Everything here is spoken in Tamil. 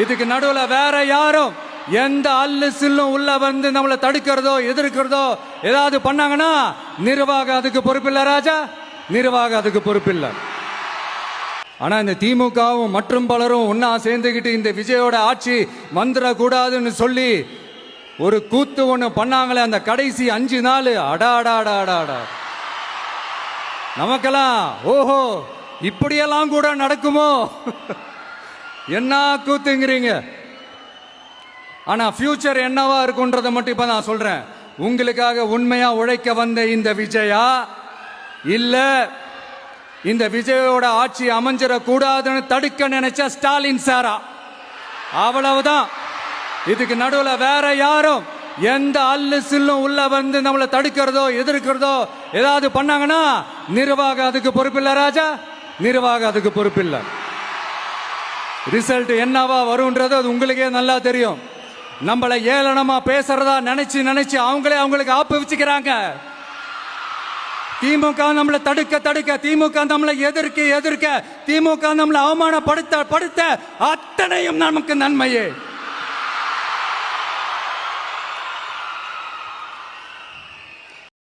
இதுக்கு நடுவுல வேற யாரும் எந்த அல்லு சில்லும் உள்ள வந்து நம்மளை தடுக்கிறதோ எதிர்க்கிறதோ ஏதாவது பண்ணாங்கன்னா நிர்வாகம் அதுக்கு பொறுப்பில்லை ராஜா, நிர்வாகம் அதுக்கு பொறுப்பில்லை. ஆனா இந்த திமுகவும் மற்றும் பலரும் ஒன்னா சேர்ந்துகிட்டு இந்த விஜயோட ஆட்சி வந்துடக்கூடாதுன்னு சொல்லி ஒரு கூத்து ஒண்ணு பண்ணாங்களே அந்த கடைசி 5 நாள், அடாடாடாடாடா, நமக்கெல்லாம் ஓஹோ இப்படியெல்லாம் கூட நடக்குமோ என்ன கூத்துங்கிறீங்க. ஆனா ஃபியூச்சர் என்னவா இருக்குன்றதை மட்டும் இப்ப நான் சொல்றேன். உங்களுக்காக உண்மையா உழைக்க வந்த இந்த விஜயா இல்ல இந்த விஜயோட ஆட்சி அமைஞ்சிடக்கூடாதுன்னு தடுக்க நினைச்ச ஸ்டாலின் சாரா, அவ்வளவுதான். இதுக்கு நடுவுல வேற யாரும் எந்த அல்லு சில்லும் உள்ள வந்து நம்மளை தடுக்கிறதோ எதிர்க்கிறதோ ஏதாவது பண்ணாங்கன்னா நிர்வாகம் அதுக்கு பொறுப்பில்லை ராஜா, நிர்வாகம் அதுக்கு பொறுப்பில்லை. ரிசல்ட் என்னவா வரும்ன்றது அது உங்களுக்கே நல்லா தெரியும். நம்மளை ஏளனமா பேசுறதா நினைச்சு நினைச்சு அவங்களுக்கு ஆப்பு வச்சுக்கிறாங்க. திமுக நம்மளை தடுக்க திமுக நம்மளை எதிர்க்க திமுக நம்மளை அவமானப்படுத்த அத்தனையும் நமக்கு நன்மையே.